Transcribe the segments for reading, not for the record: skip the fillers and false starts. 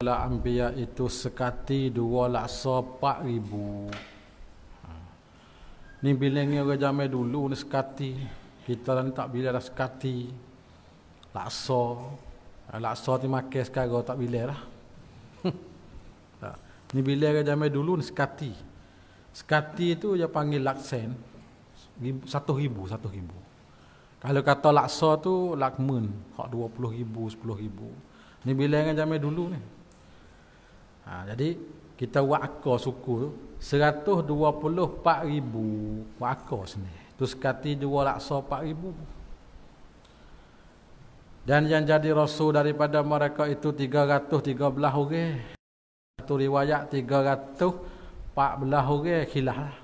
Anbiya itu sekati 2 laksa 4,000. Ni bilangnya orang zaman dulu ni sekati. Kita ni tak bila dah sekati. Laksa. Laksa ni makan sekarang tak bila lah. Ni bilang orang zaman dulu ni sekati. Sekati tu dia panggil laksen. 1,000. Kalau kata laksa tu lakmun. Hak 20,000, 10,000. Ni bilangan zaman dulu ni. Jadi kita buat akar suku tu 124,000 buat akar sini. Tu sekati 2 laksa 4,000. Dan yang jadi rasul daripada mereka itu 313 orang. Satu riwayat 314 orang khilaf lah.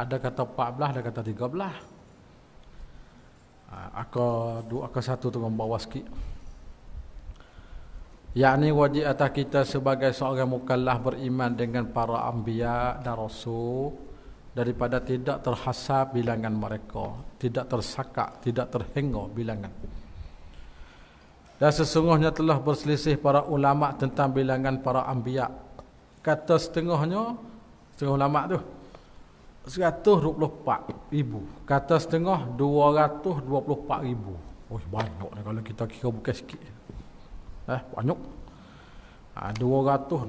Ada kata 14, ada kata 13. Akar satu tu bawah sikit. Yakni wajib atas kita sebagai seorang mukallaf beriman dengan para anbiya dan rasul daripada tidak terhasab bilangan mereka, tidak tersakak, tidak terhingga bilangan. Dan sesungguhnya telah berselisih para ulama tentang bilangan para anbiya. Kata setengah ulama tu 124,000. Kata setengah 224,000. Oh, banyak kalau kita kira bukan sikit. Banyak. 224,000.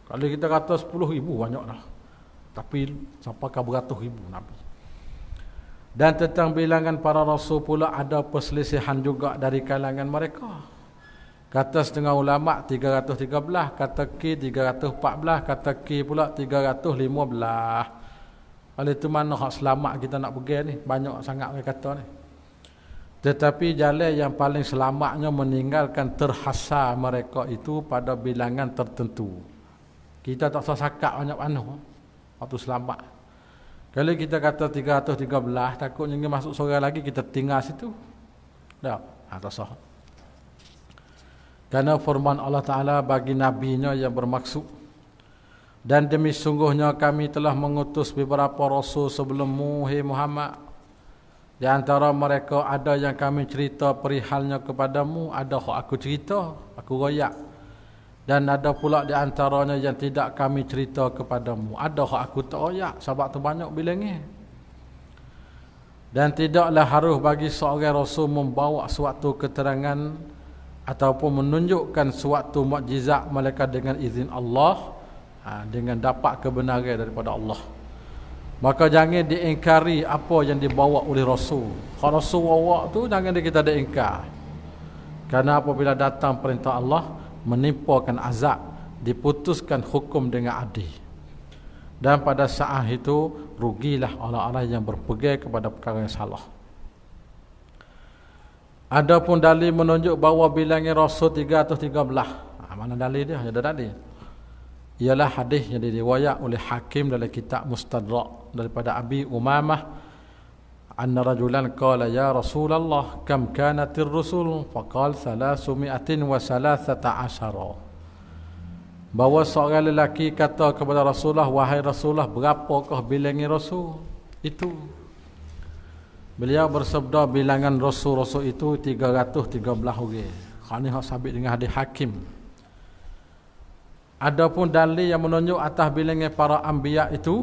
Kalau kita kata 10,000 banyak dah. Tapi sampai ke beratus ribu Nabi. Dan tentang bilangan para rasul pula ada perselisihan juga dari kalangan mereka. Kata setengah ulama 313, kata Q 314, kata Q pula 315. Oleh itu mana hak selamat kita nak pergi ni? Banyak sangat orang kata ni. Tetapi jalan yang paling selamatnya meninggalkan terhasar mereka itu pada bilangan tertentu. Kita tak usah sakak banyak-banyak waktu selamat. Kalau kita kata 313, takutnya masuk seorang lagi kita tinggal situ. Tak usah. Karena firman Allah Ta'ala bagi nabinya yang bermaksud, dan demi sungguhnya kami telah mengutus beberapa rasul sebelummu, hai Muhammad. Di antara mereka ada yang kami cerita perihalnya kepadamu, ada hak aku cerita, aku royak. Dan ada pula di antaranya yang tidak kami cerita kepadamu, ada hak aku tak royak, sebab tu banyak bilangnya. Dan tidaklah harus bagi seorang rasul membawa suatu keterangan ataupun menunjukkan suatu mukjizat melainkan dengan izin Allah, dengan dapat kebenaran daripada Allah. Maka jangan diingkari apa yang dibawa oleh Rasul. Kalau Rasul bawa tu jangan kita diingkar. Karena apabila datang perintah Allah, menimpakan azab, diputuskan hukum dengan adil. Dan pada saat itu rugilah orang-orang yang berpegang kepada perkara yang salah. Adapun dalil menunjuk bahawa bilangnya Rasul 313. Mana dalil dia? Ada dalil. Ialah hadis yang diriwayat oleh Hakim dalam kitab Mustadrak daripada Abi Umamah, anna rajulan qala ya Rasulullah kam kanatir rusul, faqala 313. Bahawa seorang lelaki kata kepada Rasulullah, wahai Rasulullah, berapakah bilangan rasul itu? Beliau bersabda bilangan rasul-rasul itu 313 orang. Ini hak sabit dengan hadis Hakim. Adapun dalil yang menunjuk atas bilangan para anbiya itu,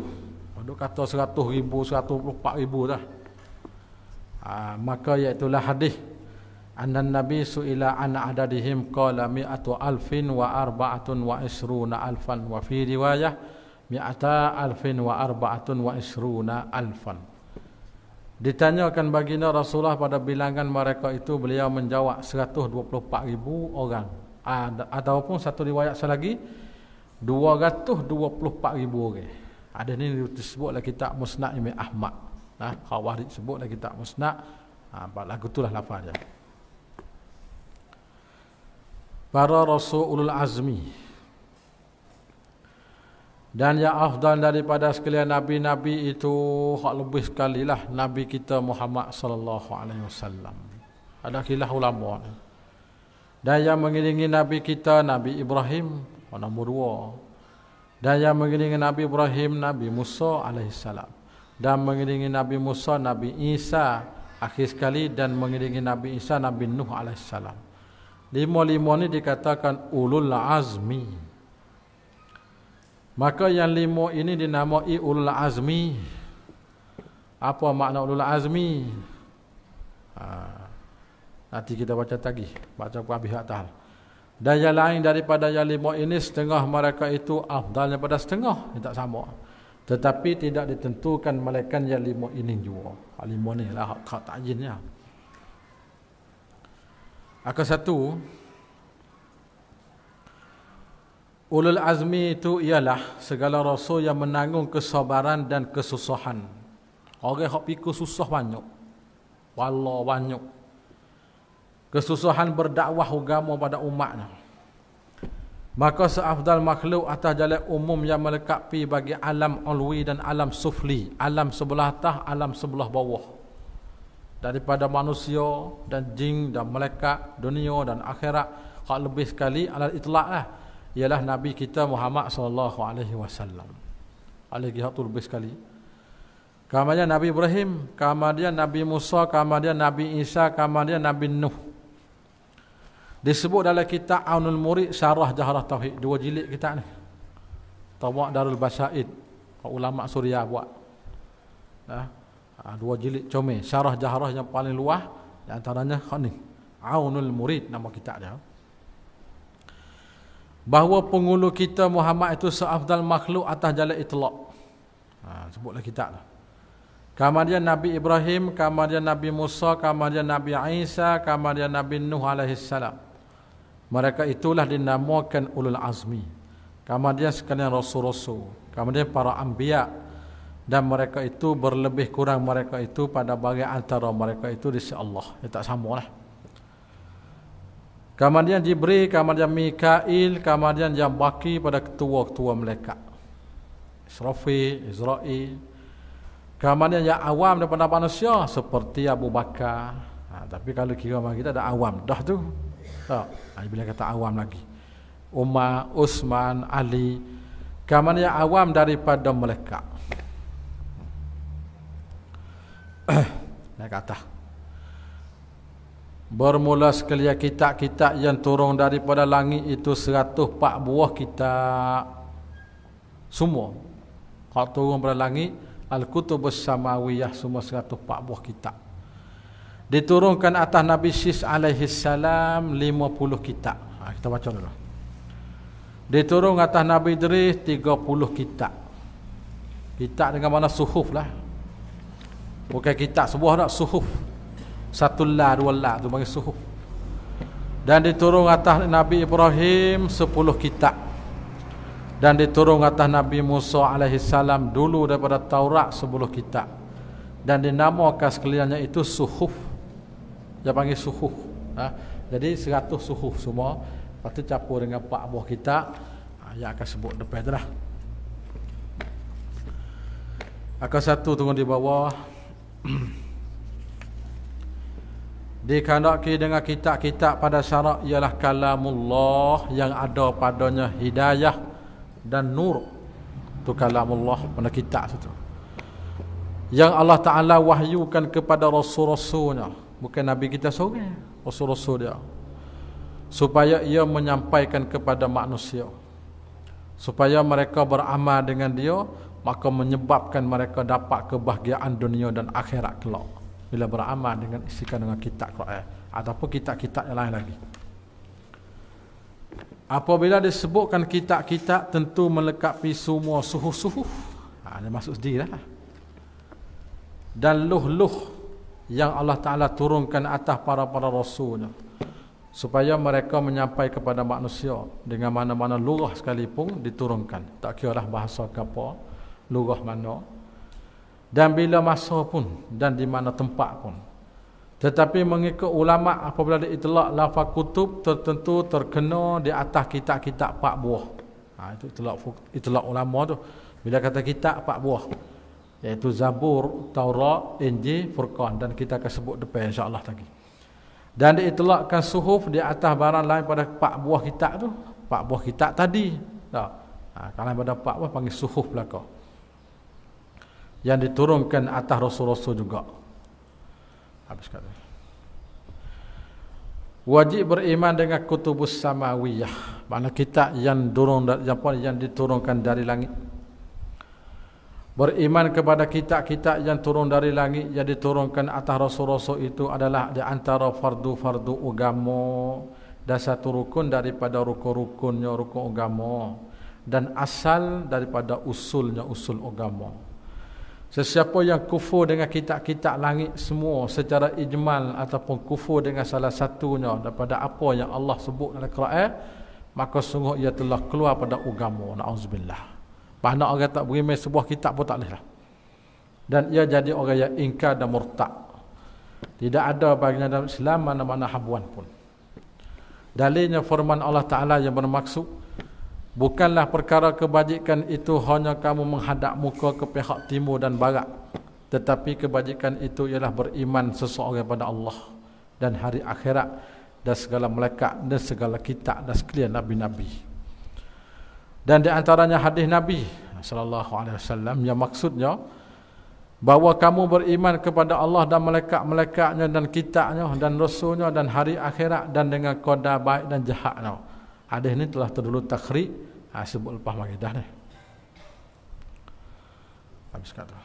duk kata 100,000, 124,000 dah. Maka iaitulah hadis annan nabi suila an adadihim qala mi'atu alfin wa arba'atun wa isruna alfan wa fi riwayah mi'ata alfin wa arba'atun wa isruna alfan. Ditanyakan baginda Rasulullah pada bilangan mereka itu, beliau menjawab 124,000 orang. Ataupun satu riwayat selagi 224,000 orang. Ada ni disebutlah kitab Musnad Imam Ahmad. Khawarij sebutlah kitab Musnad. Lagu itulah lafaz dia. Para rasul ulul azmi. Dan yang afdal daripada sekalian nabi-nabi itu hak lebih sekali lah nabi kita Muhammad sallallahu alaihi wasallam. Ada khilaf ulama ni. Dan yang mengiringi nabi kita Nabi Ibrahim nombor 2. Dan yang mengiringi Nabi Ibrahim Nabi Musa alaihissalam. Dan mengiringi Nabi Musa Nabi Isa akhir sekali, dan mengiringi Nabi Isa Nabi Nuh alaihissalam. Lima-lima ni dikatakan ulul azmi. Maka yang lima ini dinamai ulul azmi. Apa makna ulul azmi? Nanti kita baca lagi, baca habis atas. Dan yang lain daripada yang lima ini, setengah mereka itu afdalnya pada setengah, ini tak sama. Tetapi tidak ditentukan malaikat yang lima ini juga. Lima ni lah hak ta'yinnya. Akan satu, ulul azmi itu ialah segala rasul yang menanggung kesabaran dan kesusahan. Orang yang pikir susah banyak, wallah banyak. Kesusahan berdakwah agama pada umatnya. Maka seafdal makhluk atas jalan umum yang melengkapi bagi alam ulwi dan alam sufli, alam sebelah atas, alam sebelah bawah, daripada manusia dan jin dan malaikat, dunia dan akhirat. Hak lebih sekali alal itlaq lah, ialah Nabi kita Muhammad sallallahu alaihi wasallam. Alaihi hak tu lebih sekali. Kemudian Nabi Ibrahim, kemudian Nabi Musa, kemudian Nabi Isa, kemudian Nabi Nuh. Disebut dalam kitab Aunul Murid Syarah Jahrah Tauhid, 2 jilid kitab ni. Tabaq Darul Basaid, ulama Suriah buat. 2 jilid comel, Syarah Jahrah yang paling luas di antaranya ni Aunul Murid nama kitab dia. Bahawa pengulu kita Muhammad itu seafdal makhluk atas jalan itlaq. Sebutlah kitab tu. Kemudian Nabi Ibrahim, kemudian Nabi Musa, kemudian Nabi Isa, kemudian Nabi Nuh alaihi salam. Mereka itulah dinamakan ulul azmi. Kemudian sekalian rasul-rasul, kemudian para anbiya, dan mereka itu berlebih kurang mereka itu pada bagian antara mereka itu di sisi Allah. Dia tak samalah. Kemudian Jibril, kemudian Mikail, kemudian yang baki pada ketua-ketua malaikat. Israfil, Israil. Kemudian yang awam daripada manusia seperti Abu Bakar. Tapi kalau kira kita ada awam dah tu. Tak. Bila kata awam lagi, Umar, Utsman, Ali. Kemudian yang awam daripada malaikat. Naik atas. Bermula sekalian kitab-kitab yang turun daripada langit itu 104 buah kitab. Semua hak turun daripada langit, Al-Kutubus Samawiyah, semua 104 buah kitab. Diturunkan atas Nabi Syis alaihi salam 50 kitab. Kita baca dulu. Diturun atas Nabi Idris 30 kitab. Kitab dengan mana suhuf lah. Bukan kitab sebuah tak, suhuf. Satu la, dua la tu panggil suhuf. Dan diturun atas Nabi Ibrahim 10 kitab. Dan diturun atas Nabi Musa alaihi salam dulu daripada Taurat 10 kitab. Dan dinamakan sekaliannya itu suhuf. Dia panggil suhuf. Jadi 100 suhuf semua. Lepas tu campur dengan 4 buah kitab. Yang akan sebut depan tu lah. Akan satu tunggu di bawah. Dikandaki dengan kitab-kitab pada syarat ialah kalamullah yang ada padanya hidayah dan nur. Itu kalamullah pada kitab itu. Yang Allah Ta'ala wahyukan kepada rasul-rasulnya. Bukan Nabi kita seorang, rasul-rasul dia. Supaya ia menyampaikan kepada manusia. Supaya mereka beramal dengan dia, maka menyebabkan mereka dapat kebahagiaan dunia dan akhirat kelak. Bila beramal dengan isikan dengan kitab Quran ataupun kitab-kitab yang lain lagi. Apabila disebutkan kitab-kitab, tentu melengkapi semua suhuf-suhuf. Dia masuk sendiri lah. Dan luh-luh yang Allah Ta'ala turunkan atas para rasulnya, supaya mereka menyampaikan kepada manusia dengan mana-mana lurah sekalipun diturunkan. Tak kira lah bahasa ke apa, lurah mana, dan bila masa pun, dan di mana tempat pun. Tetapi mengikut ulama' apabila diitlaq lafaz kutub tertentu terkena di atas kitab-kitab 4 buah. Itu itlaq ulama' tu. Bila kata kitab 4 buah, iaitu Zabur, Taurat, Injil, Furqan, dan kita akan sebut depan insya-Allah lagi. Dan diitlaqkan suhuf di atas barang lain pada 4 buah kitab tu, 4 buah kitab tadi. Kalau pada 4 buah panggil suhuf belaka. Yang diturunkan atas rasul-rasul juga. Habis kata. Wajib beriman dengan kutubus samawiyah, makna kitab yang diturunkan dari langit. Beriman kepada kitab-kitab yang turun dari langit, yang diturunkan atas rasul-rasul itu adalah di antara fardu-fardu agama dan satu rukun daripada rukun-rukunnya rukun agama dan asal daripada usulnya usul agama. Sesiapa yang kufur dengan kitab-kitab langit semua secara ijmal ataupun kufur dengan salah satunya daripada apa yang Allah sebut dalam Quran, maka sungguh ia telah keluar pada agama. Na'udzubillah. Mana orang tak beriman sebuah kitab pun tak boleh lah. Dan ia jadi orang yang ingkar dan murtad. Tidak ada baginya dalam Islam mana-mana habuan pun. Dalilnya firman Allah Ta'ala yang bermaksud, bukanlah perkara kebajikan itu hanya kamu menghadap muka ke pihak timur dan barat, tetapi kebajikan itu ialah beriman seseorang pada Allah dan hari akhirat dan segala malaikat dan segala kitab dan sekalian nabi-nabi. Dan di antaranya hadis Nabi sallallahu alaihi wasallam yang maksudnya bahawa kamu beriman kepada Allah dan malaikat-malaikatnya dan kitabnya dan rasulnya dan hari akhirat dan dengan qadar baik dan jahatnya. Hadis ini telah terdahulu takhrij, sebut lepas mari dah ni. Habis kata.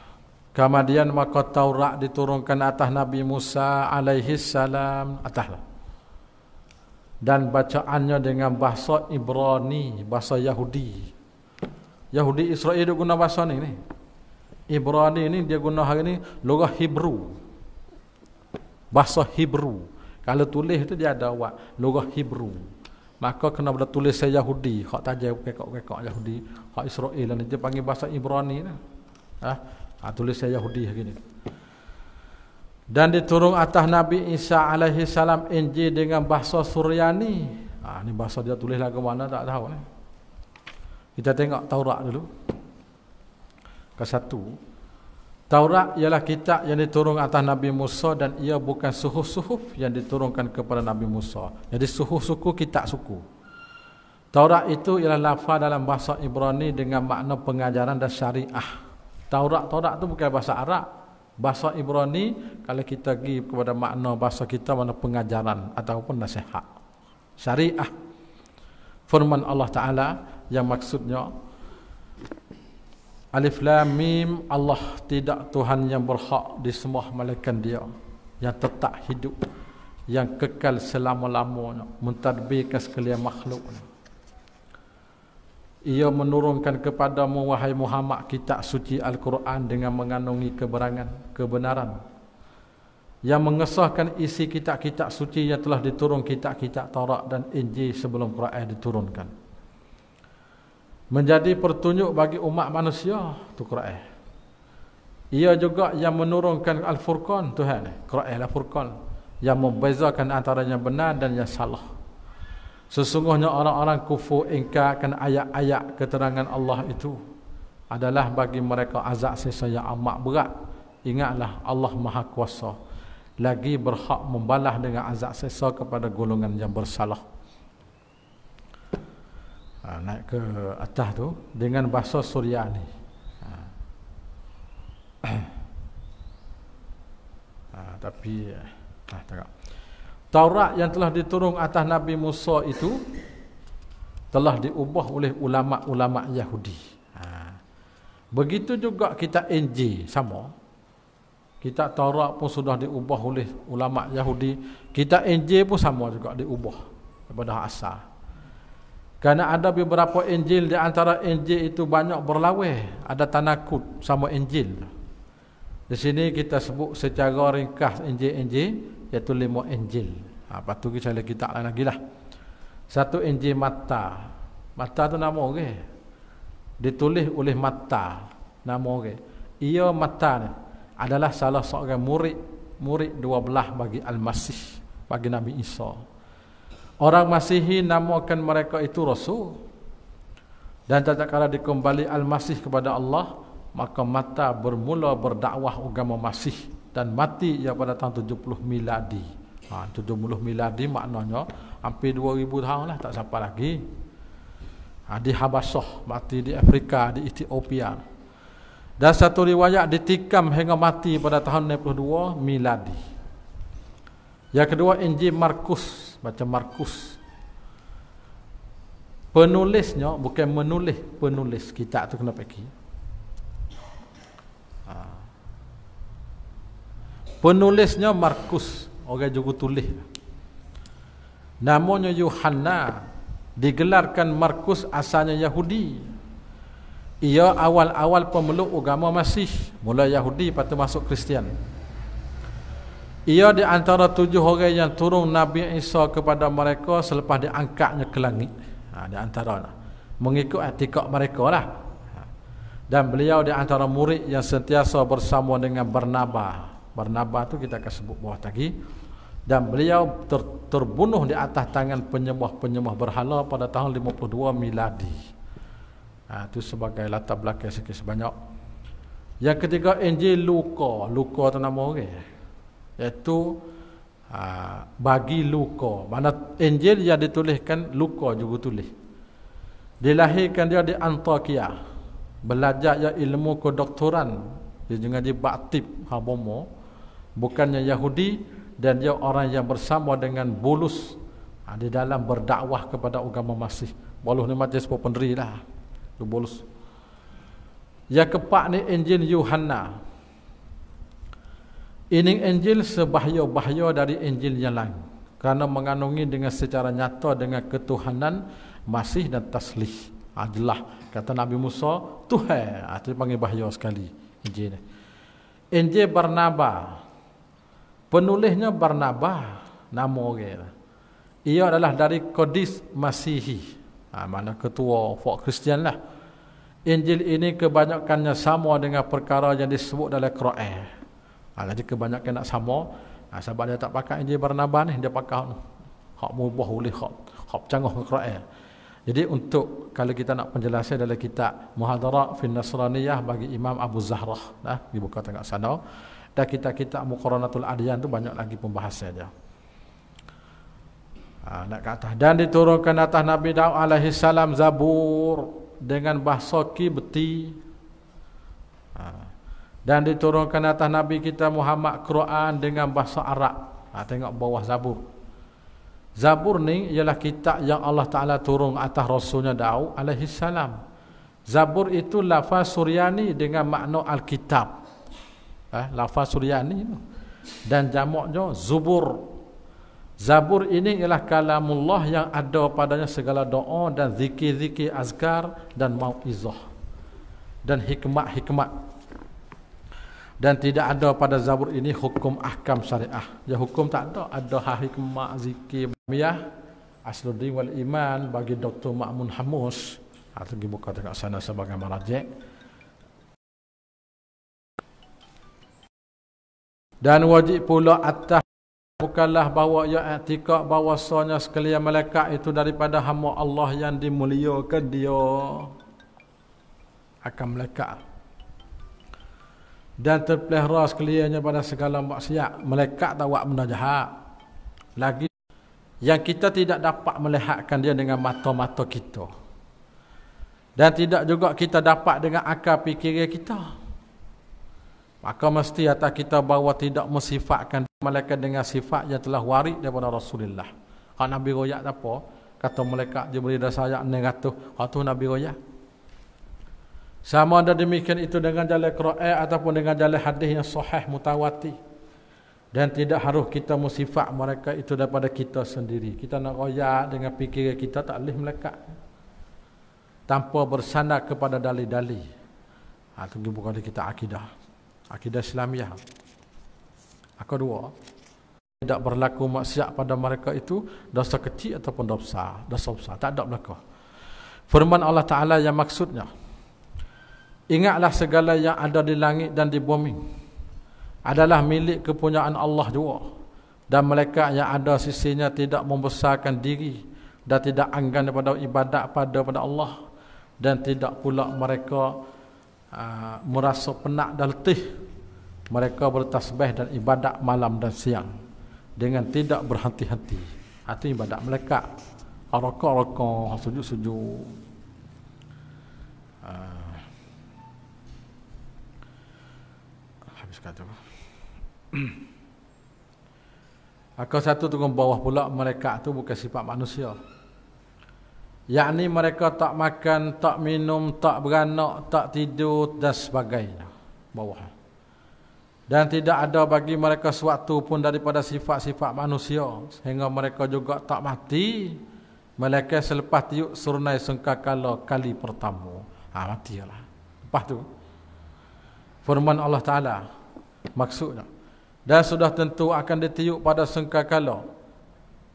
Kemudian maka Taurat diturunkan atas Nabi Musa alaihi salam ataslah. Dan bacaannya dengan bahasa Ibrani, bahasa Yahudi. Yahudi Israel dia guna bahasa ni. Ibrani ni dia guna hari ni lugah Hebrew. Bahasa Hebrew. Kalau tulis tu dia ada awak lugah Hebrew. Maka kena boleh tulis saya Yahudi, hak tajam kekok-kekok Yahudi, hak Israel ni dia panggil bahasa Ibrani ni. Tulis saya Yahudi hari ni. Dan diturun atas Nabi Isa alaihi salam Injil dengan bahasa Suryani. Ni bahasa dia tulis lagu mana tak tahu ni. Kita tengok Taurat dulu. Ke-1. Taurat ialah kitab yang diturun atas Nabi Musa dan ia bukan suhuf-suhuf yang diturunkan kepada Nabi Musa. Jadi suhuf-suku kitab suku. Taurat itu ialah lafaz dalam bahasa Ibrani dengan makna pengajaran dan syariah. Taurat tu bukan bahasa Arab. Bahasa Ibrani kalau kita pergi kepada makna bahasa kita mana pengajaran ataupun nasihat. Syariah. Firman Allah Ta'ala yang maksudnya Alif Lam Mim, Allah tidak Tuhan yang berhak disembah melainkan Dia yang tetap hidup, yang kekal selama-lamanya, mentadbirkan sekalian makhluk. Ia menurunkan kepadamu wahai Muhammad kitab suci Al-Quran dengan mengandungi kebenaran yang mengesahkan isi kitab-kitab suci yang telah diturun kitab-kitab Taurat dan Injil sebelum Quran diturunkan. Menjadi petunjuk bagi umat manusia tu Quran. Ia juga yang menurunkan Al-Furqan Tuhan, Quran Al-Furqan yang membezakan antara yang benar dan yang salah. Sesungguhnya orang-orang kufur ingkarkan ayat-ayat keterangan Allah itu adalah bagi mereka azab siksa yang amat berat. Ingatlah Allah Maha Kuasa lagi berhak membalas dengan azab siksa kepada golongan yang bersalah. Naik ke atas tu dengan bahasa Suryani. Tapi tengok. Taurat yang telah diturun atas Nabi Musa itu telah diubah oleh ulama-ulama Yahudi. Begitu juga kitab Injil sama. Kitab Taurat pun sudah diubah oleh ulama Yahudi. Kitab Injil pun sama juga diubah daripada asal. Kerana ada beberapa Injil, di antara Injil itu banyak berlawaih, ada tanakut sama Injil. Di sini kita sebut secara ringkas Injil-Injil, iaitu 5 Injil. Lepas tu kita lihat kitab lain lagi lah. Satu Injil Matta. Matta tu nama orang. Ditulis oleh Matta, nama orang. Ia Matta ni adalah salah seorang murid 12 bagi Al-Masih, bagi Nabi Isa. Orang Masihi namakan mereka itu Rasul. Dan tatkala dikembali Al-Masih kepada Allah, maka Matta bermula berdakwah agama Masih dan mati ia pada tahun 70 miladi. 70 miladi maknanya hampir 2000 tahun lah, tak sampai lagi. Di Habasyah, mati di Afrika, di Ethiopia. Dan satu riwayat ditikam hingga mati pada tahun 62 miladi. Yang kedua Injil Markus. baca Markus. Penulisnya bukan menulis, penulis kitab tu kena pergi. Penulisnya Markus, orang juga tulis. Namanya Yohanna, digelarkan Markus, asalnya Yahudi. Ia awal-awal pemeluk agama Masih, mula Yahudi lepas tu masuk Kristian. Ia di antara 7 orang yang turun Nabi Isa kepada mereka selepas diangkatnya ke langit. Di antara mengikut etikad mereka lah. Dan beliau di antara murid yang sentiasa bersama dengan Barnabas. Barnabas tu kita akan sebut bawah tadi. Dan beliau terbunuh di atas tangan penyembah-penyembah berhala pada tahun 52 miladi. Itu sebagai latar belakang sikit sebanyak. Yang ketiga, Injil Luka. Luka tu nama orang, iaitu bagi Luka. Mana Injil yang dituliskan, Luka juga tulis. Dilahirkan dia di Antakia. Belajar ya ilmu kedoktoran. Dia juga di Baktib Habomo. Bukannya Yahudi. Dan dia orang yang bersama dengan Bulus di dalam berdakwah kepada agama Masih. Bulus ni macam sebuah penderi lah. Itu Bulus. Yang keempat ni Injil Yohanna. Ini Injil sebahaya-bahaya dari Injil yang lain, kerana mengandungi dengan secara nyata dengan ketuhanan Masih dan taslih. Jelas kata Nabi Musa, Tuhan. Itu panggil bahaya sekali Injil ni. Injil Barnabas. Penulisnya Barnabas, nama orang. Ia adalah dari Kodis Masihi. Mana ketua folk Kristian lah. Injil ini kebanyakannya sama dengan perkara yang disebut dalam Quran. Jadi kebanyakan nak sama. Sebab dia tak pakai Injil Barnabas ni, dia pakai hak mubah boleh hak canggah ke Quran. Jadi untuk kalau kita nak penjelasan dalam kitab Muhadarat fi Nasraniyah bagi Imam Abu Zahrah, dibuka tengok sana. Dan kitab-kitab Muqaranatul Adyan tu banyak lagi pembahasan dia. Nak ke atas. Dan diturunkan atas Nabi Daud alaihi salam Zabur dengan bahasa Kibti. Dan diturunkan atas Nabi kita Muhammad Quran dengan bahasa Arab. Tengok bawah Zabur. Zabur ni ialah kitab yang Allah Ta'ala turun atas Rasulnya Daud alaihi salam. Zabur itu lafaz Suryani dengan makna Alkitab. Lafaz Suryani itu. Dan jamaknya Zubur. Zabur ini ialah kalamullah yang ada padanya segala doa dan zikir-zikir azkar dan mauizah dan hikmat-hikmat. Dan tidak ada pada Zabur ini hukum ahkam syariah. Ya hukum tak ada. Ada hikmat, zikir, miyah, Asluddin wal Iman bagi Dr. Ma'mun Hamus. Itu dibuka dekat sana sebagai marajek. Dan wajib pula atas bukanlah bahawa ia i'tikad bahawasanya sekalian malaikat itu daripada hamba Allah yang dimuliakan dia akan malaikat. Dan terpelihara sekaliannya pada segala maksiat. Malaikat tak buat benda jahat. Lagi yang kita tidak dapat melihatkan dia dengan mata-mata kita. Dan tidak juga kita dapat dengan akal fikiran kita. Maka mesti atas kita bahawa tidak mensifatkan malaikat dengan sifat yang telah waris daripada Rasulullah. Kalau Nabi royak tak apa, kata malaikat Jibril dah sayang 900, itu Nabi royak. Sama ada demikian itu dengan jalan Quran ataupun dengan jalan hadis yang sahih mutawatir. Dan tidak harus kita mensifat mereka itu daripada kita sendiri. Kita nak royak dengan fikiran kita tak boleh malaikat. Tanpa bersandar kepada dalil-dalil. Itu bukan kita akidah. Akidah Islamiah. Kedua, tidak berlaku maksiat pada mereka itu dosa kecil ataupun dosa besar. Tak ada berlaku. Firman Allah Ta'ala yang maksudnya, ingatlah segala yang ada di langit dan di bumi adalah milik kepunyaan Allah juga. Dan mereka yang ada sisinya tidak membesarkan diri dan tidak enggan daripada ibadat pada Allah. Dan tidak pula mereka merasa penat dan letih. Mereka bertasbih dan ibadat malam dan siang dengan tidak berhenti-henti. Itu ibadat mereka. Rokok-rokok, sujud-sujud. Habis kata. Maka satu turun bawah pula mereka tu bukan sifat manusia. Yakni mereka tak makan, tak minum, tak beranak, tak tidur dan sebagainya. Bawah. Dan tidak ada bagi mereka suatu pun daripada sifat-sifat manusia, sehingga mereka juga tak mati melainkan selepas tiup surnai sangkakala kali pertama. Matilah. Lepas tu firman Allah Ta'ala maksudnya, dan sudah tentu akan ditiup pada sangkakala,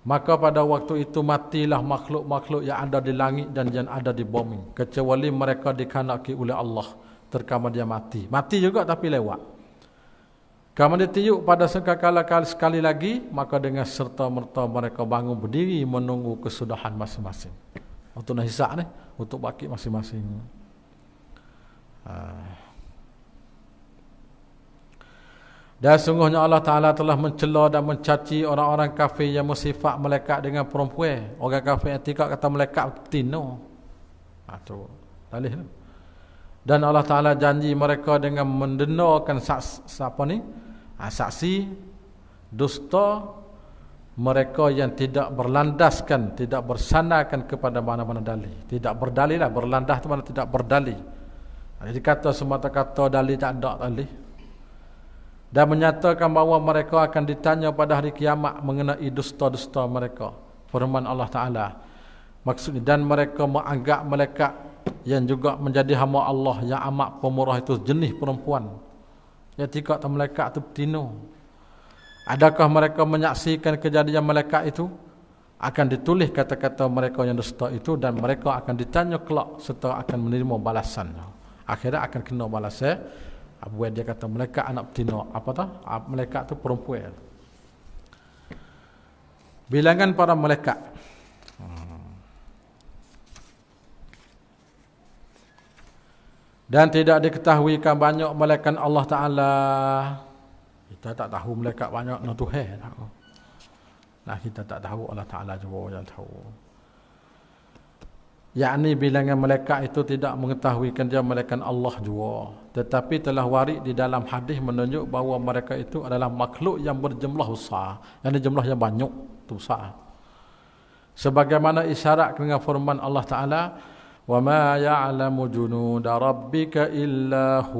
maka pada waktu itu matilah makhluk-makhluk yang ada di langit dan yang ada di bumi, kecuali mereka dikehendaki oleh Allah, terkama dia mati. Mati juga tapi lewat. Kamu ditiup pada sangkakala sekali lagi, maka dengan serta-merta mereka bangun berdiri menunggu kesudahan masing-masing. Untuk nak hisab ni, untuk baki masing-masing. Dan sungguhnya Allah Ta'ala telah mencela dan mencaci orang-orang kafir yang bersifat melekat dengan perempuan. Orang kafir yang tidak kata melekat betina. Itu dalih tu. Dan Allah Ta'ala janji mereka dengan mendenakan saksi dusta mereka yang tidak berlandaskan, tidak bersandarkan kepada mana-mana dalil. Tidak berdalil lah, berlandas tu mana tidak berdalil. Jadi kata semata-kata dalil tak ada dalil. Dan menyatakan bahawa mereka akan ditanya pada hari kiamat mengenai dusta-dusta mereka. Firman Allah Ta'ala maksudnya, dan mereka menganggap malaikat yang juga menjadi hamba Allah yang amat pemurah itu jenis perempuan. Ya tidak malaikat itu betina. Adakah mereka menyaksikan kejadian malaikat itu? Akan ditulis kata-kata mereka yang dusta itu, dan mereka akan ditanya kelak serta akan menerima balasan. Akhirnya akan kena balasan. Abu dia kata malaikat anak betina. Apa tu? Malaikat itu perempuan. Bilangan para malaikat. Dan tidak diketahuikan banyak malaikat Allah Ta'ala. Kita tak tahu malaikat banyak no Tuhan. Nah, kita tak tahu, Allah Ta'ala juga yang tahu. Yakni bilangan malaikat itu tidak mengetahuikan dia malaikat Allah juga. Tetapi telah warid di dalam hadis menunjuk bahawa mereka itu adalah makhluk yang berjumlah besar. Yang jumlah yang banyak, itu besar. Sebagaimana isyarat dengan firman Allah Ta'ala, وَمَا يَعْلَمُ جُنُودَ رَبِّكَ إِلَّا هُ,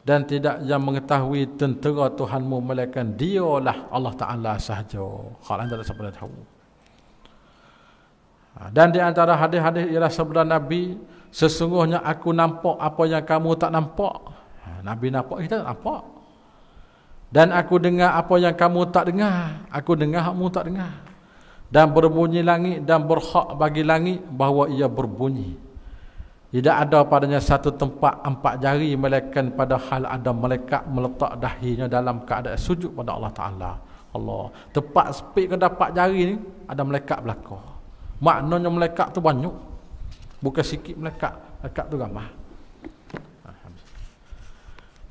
dan tidak yang mengetahui tentera Tuhanmu melainkan dialah Allah Ta'ala sahaja. Kalau anda tak sampai tahu. Dan di antara hadis-hadis ialah sabda Nabi, sesungguhnya aku nampak apa yang kamu tak nampak. Nabi nampak, kita tak nampak. Dan aku dengar apa yang kamu tak dengar. Aku dengar, kamu tak dengar. Dan berbunyi langit dan berhak bagi langit bahawa ia berbunyi. Tidak ada padanya satu tempat 4 jari melainkan pada hal ada malaikat meletak dahinya dalam keadaan sujud pada Allah Ta'ala. Allah. Tempat sepik ke dapat jari ni ada malaikat belakang. Maknanya malaikat tu banyak. Bukan sikit malaikat. Malaikat tu ramai.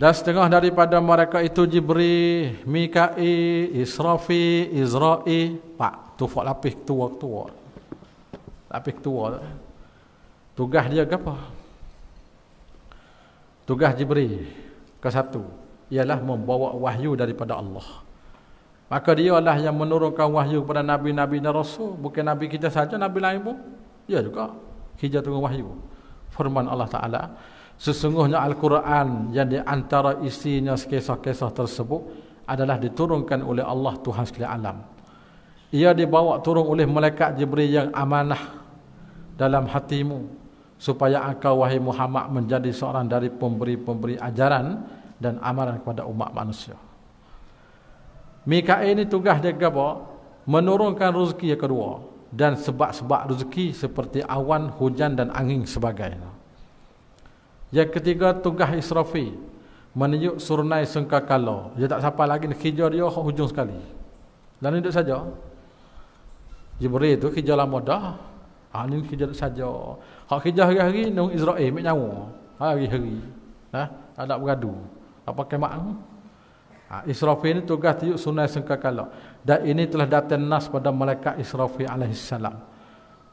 Dan setengah daripada mereka itu Jibril, Mikail, Israfil, Izrail. Pak, tu fak lapis tua-tua. Lapis tua. Tugas dia ke apa? Tugas Jibril ke-1 ialah membawa wahyu daripada Allah. Maka dialah yang menurunkan wahyu kepada Nabi-Nabi dan Rasul. Bukan Nabi kita saja, Nabi lain pun dia juga hijau turun wahyu. Firman Allah Ta'ala, sesungguhnya Al-Quran yang di antara isinya kisah-kisah tersebut adalah diturunkan oleh Allah Tuhan sekalian alam. Ia dibawa turun oleh malaikat Jibril yang amanah dalam hatimu, supaya engkau wahai Muhammad menjadi seorang dari pemberi-pemberi ajaran dan amaran kepada umat manusia. Mikail ini tugas dia apa? Menurunkan rezeki yang kedua, dan sebab-sebab rezeki seperti awan, hujan dan angin sebagainya. Yang ketiga tugas Israfil, meniup surnai sangkakala. Dia tak sampai lagi nak hijau dia hujung sekali. Dan itu saja. Jibril itu hijau lama dah. Ini kerja saja. Hak kerja hari-hari nung Israel ambil nyawa. Hari-hari. Ada beradu. Apa kemak? Israfil ini tugas tiup sunai sangkakala. Dan ini telah datang nas pada malaikat Israfil alaihissalam.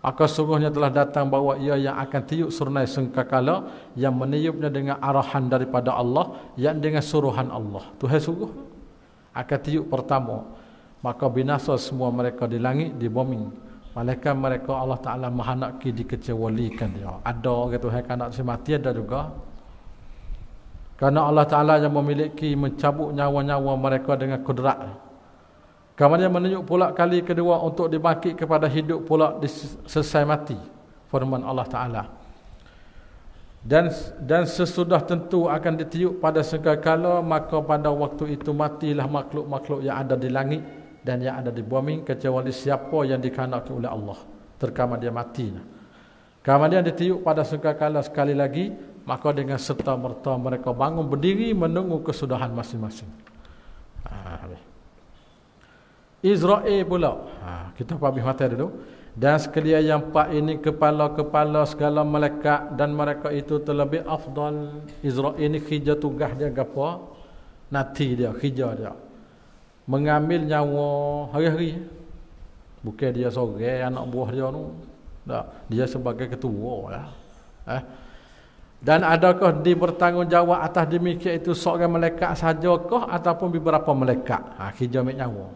Maka sungguhnya telah datang bahawa ia yang akan tiup sunai sangkakala, yang meniupnya dengan arahan daripada Allah, yang dengan suruhan Allah. Tuhan suruh akan tiup pertama. maka binasa semua mereka di langit, di bumi. Malaikat mereka Allah Ta'ala menghendaki dikecewakan dia. Ada gitu, hai kanak si mati ada juga. Karena Allah Ta'ala yang memiliki mencabut nyawa-nyawa mereka dengan kudrat. Kemudian menunjuk pula kali kedua untuk dibangkit kepada hidup pula selesai mati. Firman Allah Ta'ala. Dan sesudah tentu akan ditiup pada segala, maka pada waktu itu matilah makhluk-makhluk yang ada di langit dan yang ada di bumi, kecuali siapa yang dikehendaki oleh Allah. Terkama dia mati. Kemudian ditiup pada segala sekali lagi, maka dengan serta merta mereka bangun berdiri menunggu kesudahan masing-masing. Israel pula. Kita habis materi dulu. Dan sekalian yang empat ini kepala-kepala segala malaikat, dan mereka itu terlebih afdal. Israel ini kerja tugas dia apa? Nanti dia, kerja dia mengambil nyawa hari-hari. Bukan dia seorang anak buah dia tu. Tak, dia sebagai ketua ya. Dan adakah dibertanggungjawab atas demikian itu seorang malaikat sahajakah ataupun beberapa malaikat? Kerja ambil nyawa.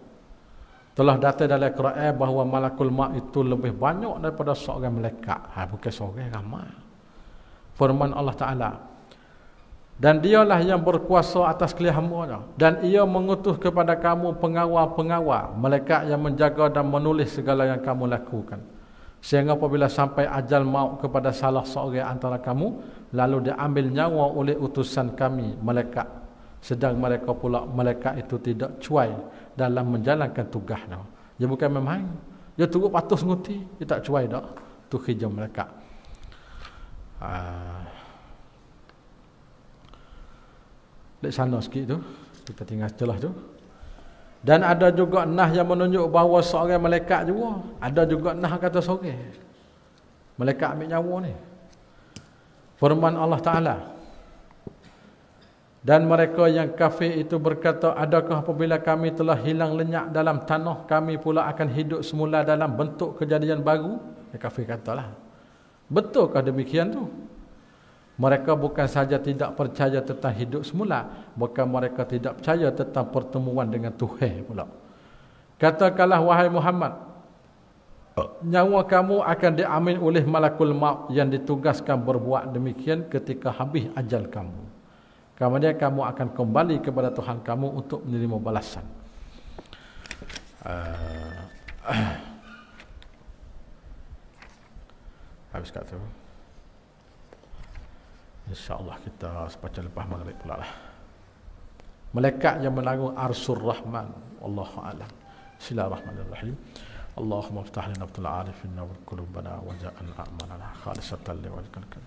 Telah datang dalam Quran bahawa malakul maut itu lebih banyak daripada seorang malaikat. Bukan seorang, ramai. Firman Allah Ta'ala. Dan dialah yang berkuasa atas sekalian hamba-Nya. Dan ia mengutus kepada kamu pengawal-pengawal, malaikat yang menjaga dan menulis segala yang kamu lakukan. Sehingga apabila sampai ajal maut kepada salah seorang antara kamu, lalu diambil nyawa oleh utusan kami, malaikat. Sedang mereka pula, malaikat itu tidak cuai dalam menjalankan tugasnya. Dia bukan memang, dia tunggu patus nguti, dia tak cuai dah. Itu kerja malaikat. Di sana sikit tu, kita tinggal celah tu. Dan ada juga nah yang menunjuk bahawa seorang malaikat juga. Ada juga nah kata seorang malaikat ambil nyawa ni. Firman Allah Ta'ala. Dan mereka yang kafir itu berkata, adakah apabila kami telah hilang lenyap dalam tanah, kami pula akan hidup semula dalam bentuk kejadian baru? Yang kafir katalah, betulkah demikian tu? Mereka bukan saja tidak percaya tentang hidup semula, bahkan mereka tidak percaya tentang pertemuan dengan Tuhan pula. Katakanlah wahai Muhammad, nyawa kamu akan diambil oleh malakul maut yang ditugaskan berbuat demikian ketika habis ajal kamu. Kemudian kamu akan kembali kepada Tuhan kamu untuk menerima balasan. Habis kata. InsyaAllah kita sebaca lepas maghrib pula lah. Malaikat yang menanggung Arsyur Rahman. Wallahu a'lam. Bismillahirrahmanirrahim. Allahumma aftah lana abtul arifina wal qulubana wa ja'al a'malana khalisatan li wajhika.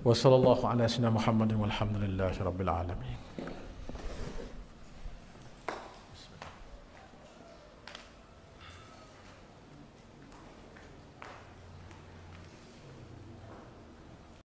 Wa sallallahu ala sayyidina Muhammadin walhamdulillahi rabbil alamin.